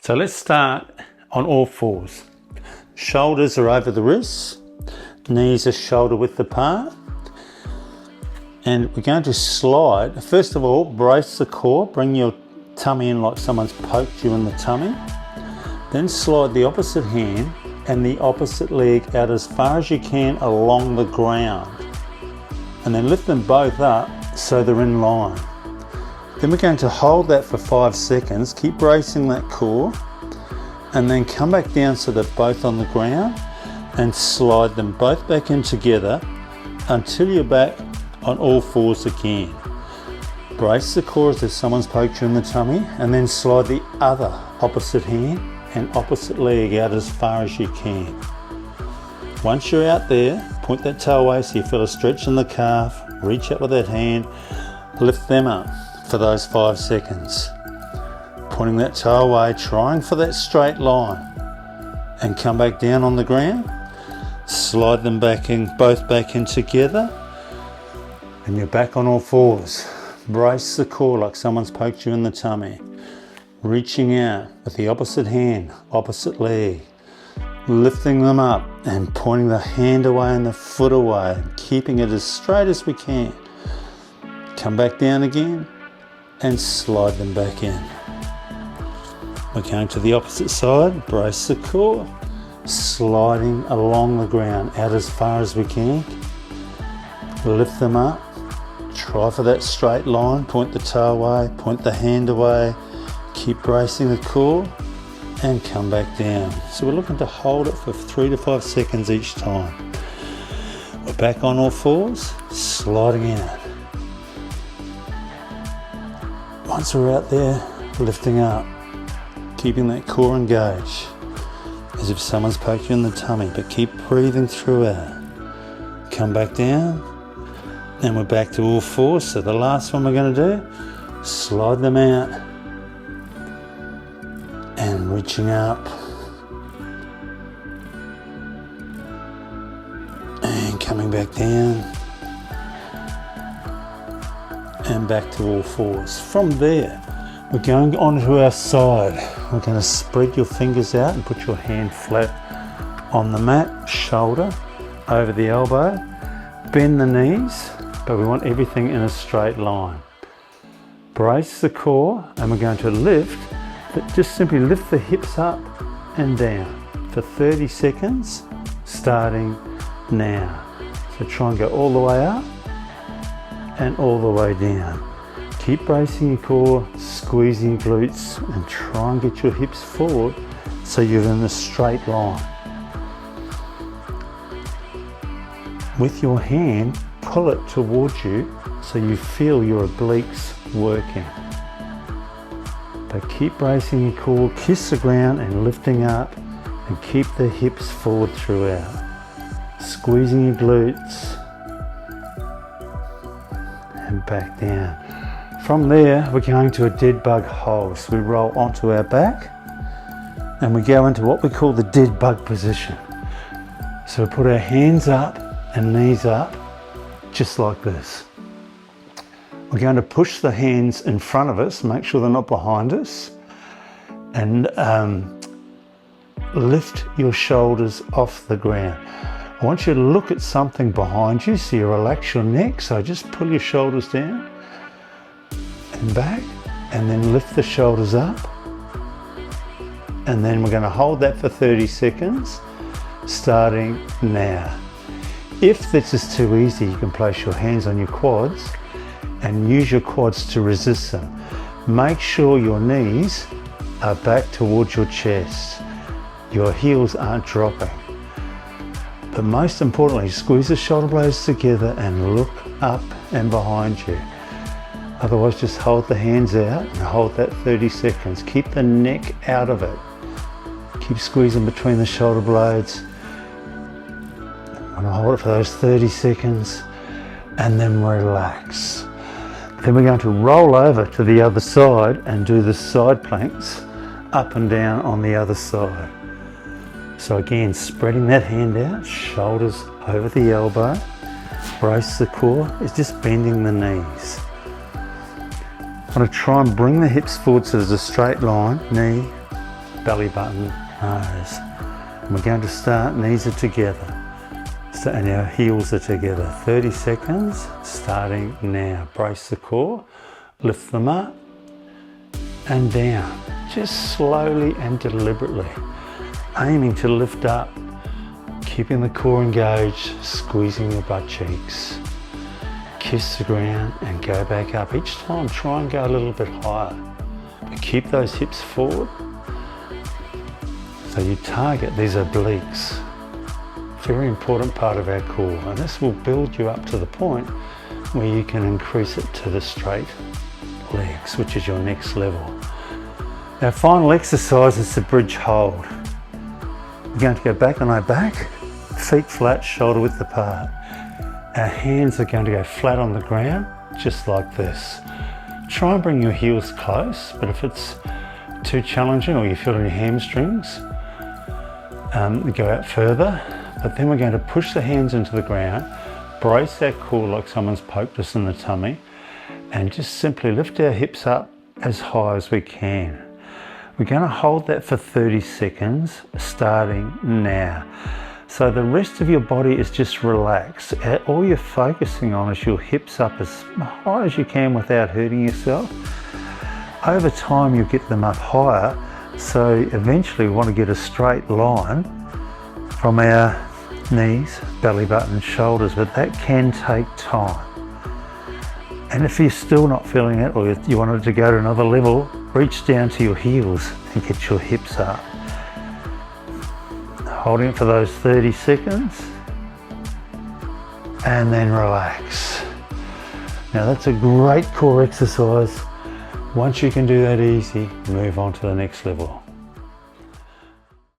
So let's start on all fours. Shoulders are over the wrists, knees are shoulder width apart, and we're going to slide. First of all, brace the core, bring your tummy in like someone's poked you in the tummy. Then slide the opposite hand and the opposite leg out as far as you can along the ground. And then lift them both up so they're in line. Then we're going to hold that for 5 seconds, keep bracing that core, and then come back down so they're both on the ground and slide them both back in together until you're back on all fours again. Brace the core as if someone's poked you in the tummy, and then slide the other opposite hand and opposite leg out as far as you can. Once you're out there, point that toe away so you feel a stretch in the calf, reach out with that hand, lift them up for those 5 seconds. Pointing that toe away, trying for that straight line, and come back down on the ground, slide them back in, both back in together, and you're back on all fours. Brace the core like someone's poked you in the tummy. Reaching out with the opposite hand, opposite leg, lifting them up and pointing the hand away and the foot away, keeping it as straight as we can. Come back down again and slide them back in. We're going to the opposite side, brace the core, sliding along the ground out as far as we can. Lift them up, try for that straight line, point the toe away, point the hand away, keep bracing the core and come back down. So we're looking to hold it for 3 to 5 seconds each time. We're back on all fours, sliding out. Once we're out there, lifting up, keeping that core engaged, as if someone's poked you in the tummy, but keep breathing through it. Come back down, and we're back to all fours. So the last one we're going to do, slide them out, and reaching up, and coming back down, and back to all fours. From there, we're going onto our side. We're going to spread your fingers out and put your hand flat on the mat, shoulder over the elbow, bend the knees, but we want everything in a straight line. Brace the core, and we're going to lift, just simply lift the hips up and down for 30 seconds, starting now. So try and go all the way up and all the way down. Keep bracing your core, squeezing your glutes, and try and get your hips forward so you're in a straight line. With your hand, pull it towards you so you feel your obliques working. But keep bracing your core, kiss the ground and lifting up, and keep the hips forward throughout. Squeezing your glutes and back down. From there, we're going to a dead bug hold. So we roll onto our back and we go into what we call the dead bug position. So we put our hands up and knees up, just like this. We're going to push the hands in front of us, make sure they're not behind us, and lift your shoulders off the ground. I want you to look at something behind you, so you relax your neck, so just pull your shoulders down and back, and then lift the shoulders up, and then we're going to hold that for 30 seconds, starting now. If this is too easy, you can place your hands on your quads and use your quads to resist them. Make sure your knees are back towards your chest. Your heels aren't dropping. But most importantly, squeeze the shoulder blades together and look up and behind you. Otherwise, just hold the hands out and hold that 30 seconds. Keep the neck out of it. Keep squeezing between the shoulder blades. I'm going to hold it for those 30 seconds and then relax. Then we're going to roll over to the other side and do the side planks up and down on the other side. So again, spreading that hand out, shoulders over the elbow, brace the core, it's just bending the knees. I'm going to try and bring the hips forward so there's a straight line, knee, belly button, nose. And we're going to start, knees are together. So, and our heels are together. 30 seconds, starting now. Brace the core, lift them up and down. Just slowly and deliberately. Aiming to lift up, keeping the core engaged, squeezing your butt cheeks. Kiss the ground and go back up. Each time try and go a little bit higher. But keep those hips forward. So you target these obliques. Very important part of our core, and this will build you up to the point where you can increase it to the straight legs, which is your next level. Our final exercise is the bridge hold. We're going to go back on our back, feet flat, shoulder width apart. Our hands are going to go flat on the ground, just like this. Try and bring your heels close, but if it's too challenging or you feel in your hamstrings, go out further. But then we're going to push the hands into the ground, brace our core like someone's poked us in the tummy, and just simply lift our hips up as high as we can. We're going to hold that for 30 seconds, starting now. So the rest of your body is just relaxed. All you're focusing on is your hips up as high as you can without hurting yourself. Over time, you'll get them up higher. So eventually we want to get a straight line from our knees, belly button, shoulders, but that can take time. And if you're still not feeling it, or you want it to go to another level, reach down to your heels and get your hips up. Holding it for those 30 seconds, and then relax. Now that's a great core exercise. Once you can do that easy, move on to the next level.